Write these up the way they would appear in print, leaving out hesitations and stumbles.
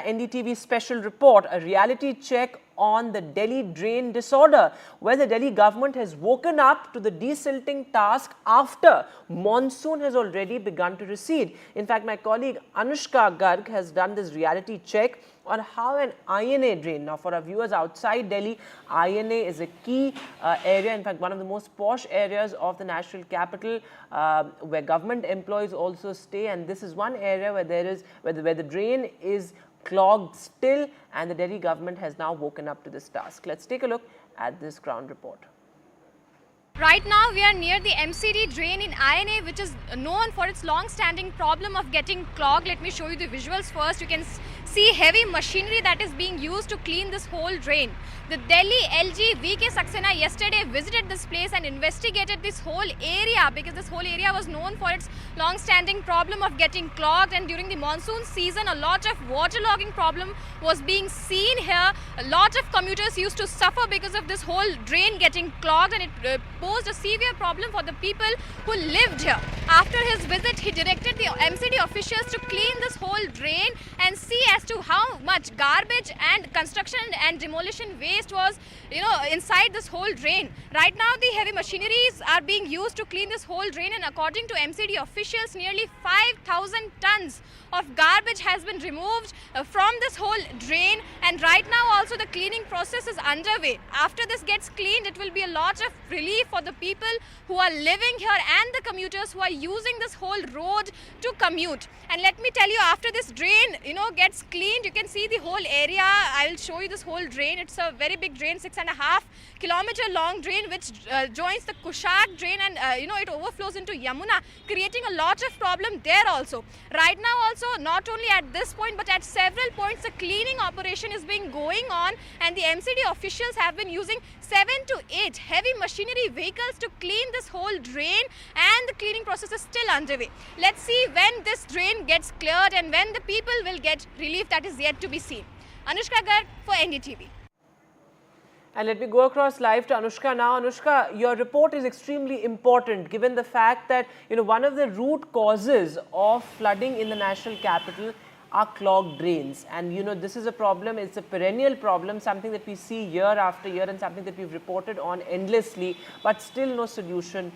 NDTV special report, a reality check on the Delhi drain disorder, where the Delhi government has woken up to the desilting task after monsoon has already begun to recede. In fact, my colleague Anushka Garg has done this reality check on how an INA drain. Now, for our viewers outside Delhi, INA is a key area, in fact, one of the most posh areas of the national capital, where government employees also stay. And this is one area where the drain is clogged still, and the Delhi government has now woken up to this task. Let's take a look at this ground report. Right now we are near the MCD drain in INA, which is known for its long-standing problem of getting clogged. Let me show you the visuals first. You can see heavy machinery that is being used to clean this whole drain. The Delhi LG VK Saxena yesterday visited this place and investigated this whole area, because this whole area was known for its long-standing problem of getting clogged, and during the monsoon season a lot of waterlogging problem was being seen here. A lot of commuters used to suffer because of this whole drain getting clogged, and it posed a severe problem for the people who lived here. After his visit, he directed the MCD officials to clean this whole drain and see as to how much garbage and construction and demolition waste was, inside this whole drain. Right now, the heavy machineries are being used to clean this whole drain, and according to MCD officials, nearly 5,000 tons of garbage has been removed from this whole drain, and right now also the cleaning process is underway. After this gets cleaned, it will be a lot of relief for the people who are living here and the commuters who are using this whole road to commute. And let me tell you, after this drain gets cleaned, you can see the whole area. I will show you this whole drain. It's a very big drain, 6.5 kilometer long drain, which joins the Kushak drain, and it overflows into Yamuna, creating a lot of problem there also. Right now also, not only at this point but at several points, the cleaning operation is being going on, and the MCD officials have been using 7 to 8 heavy machinery vehicles to clean this whole drain, and the cleaning process is still underway. Let's see when this drain gets cleared and when the people will get relief. That is yet to be seen. Anushka Garg for NDTV. And let me go across live to Anushka now. Anushka, your report is extremely important given the fact that one of the root causes of flooding in the national capital are clogged drains. And this is a problem, it's a perennial problem, something that we see year after year and something that we've reported on endlessly, but still no solution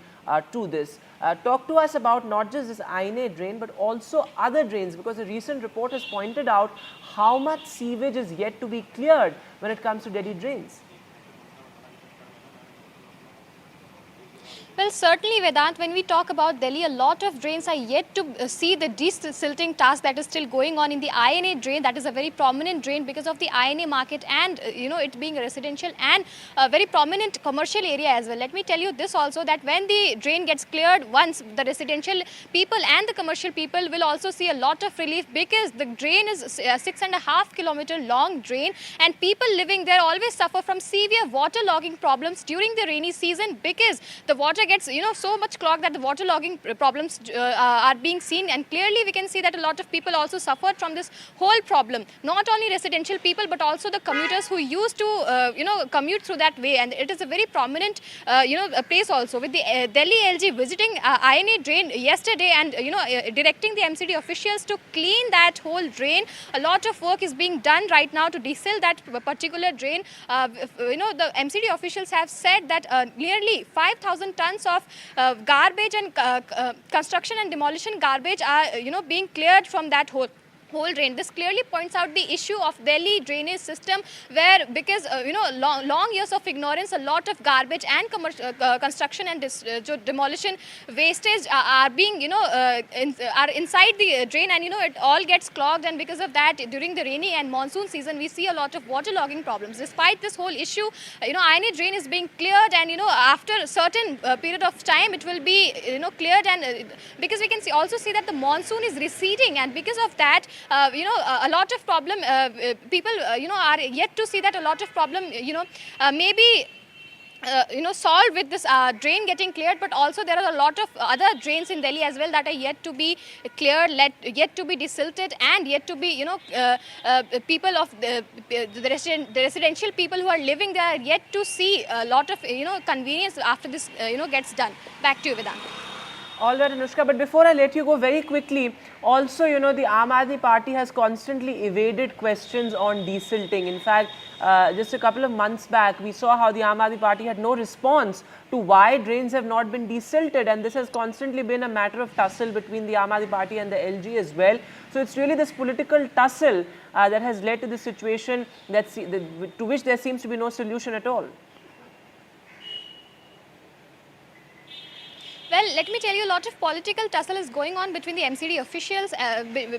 to this. Talk to us about not just this INA drain but also other drains, because a recent report has pointed out how much sewage is yet to be cleared when it comes to Delhi drains. Well, certainly, Vedant, when we talk about Delhi, a lot of drains are yet to see the desilting task that is still going on. In the INA drain, that is a very prominent drain because of the INA market and, it being a residential and a very prominent commercial area as well. Let me tell you this also, that when the drain gets cleared once, the residential people and the commercial people will also see a lot of relief, because the drain is a 6.5 kilometer long drain, and people living there always suffer from severe waterlogging problems during the rainy season, because the water gets so much clogged that the waterlogging problems are being seen. And clearly we can see that a lot of people also suffered from this whole problem, not only residential people but also the commuters who used to commute through that way. And it is a very prominent place also, with the Delhi LG visiting INA drain yesterday and directing the MCD officials to clean that whole drain. A lot of work is being done right now to desil that particular drain. The MCD officials have said that nearly 5,000 tons of garbage and construction and demolition garbage are being cleared from that whole drain. This clearly points out the issue of Delhi drainage system, where because long years of ignorance, a lot of garbage and construction and demolition wastage are being are inside the drain, and it all gets clogged, and because of that during the rainy and monsoon season we see a lot of waterlogging problems. Despite this whole issue, INA drain is being cleared, and after a certain period of time it will be cleared, and because we can also see that the monsoon is receding, and because of that a lot of problem, people, are yet to see that a lot of problem, maybe solved with this drain getting cleared, but also there are a lot of other drains in Delhi as well that are yet to be cleared, yet to be desilted, and yet to be, people of the residential people who are living there are yet to see a lot of, convenience after this, gets done. Back to you, Vedant. All right, Anushka, but before I let you go, very quickly, also, the Aam Aadmi Party has constantly evaded questions on desilting. In fact, just a couple of months back, we saw how the Aam Aadmi Party had no response to why drains have not been desilted, and this has constantly been a matter of tussle between the Aam Aadmi Party and the LG as well. So it's really this political tussle that has led to this situation to which there seems to be no solution at all. Well, let me tell you, a lot of political tussle is going on between the MCD officials,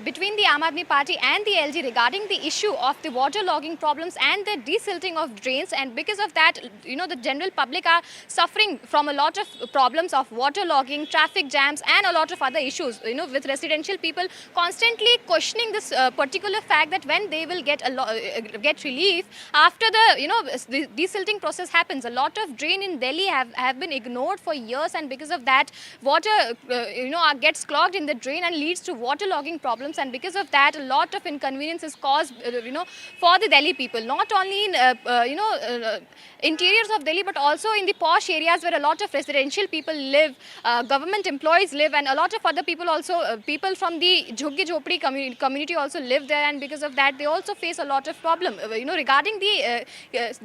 between the Aam Aadmi Party and the LG regarding the issue of the water logging problems and the desilting of drains. And because of that, the general public are suffering from a lot of problems of water logging, traffic jams, and a lot of other issues. With residential people constantly questioning this particular fact that when they will get get relief after the desilting process happens. A lot of drain in Delhi have been ignored for years, and because of that, water gets clogged in the drain and leads to water logging problems, and because of that a lot of inconvenience is caused for the Delhi people, not only in interiors of Delhi but also in the posh areas where a lot of residential people live, government employees live, and a lot of other people also, people from the Jhuggi Jhopdi community also live there, and because of that they also face a lot of problem. Regarding the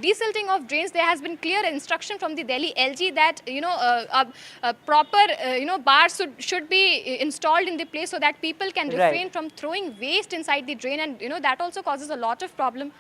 desilting of drains, there has been clear instruction from the Delhi LG that a proper bars should be installed in the place so that people can refrain from throwing waste inside the drain, and that also causes a lot of problem.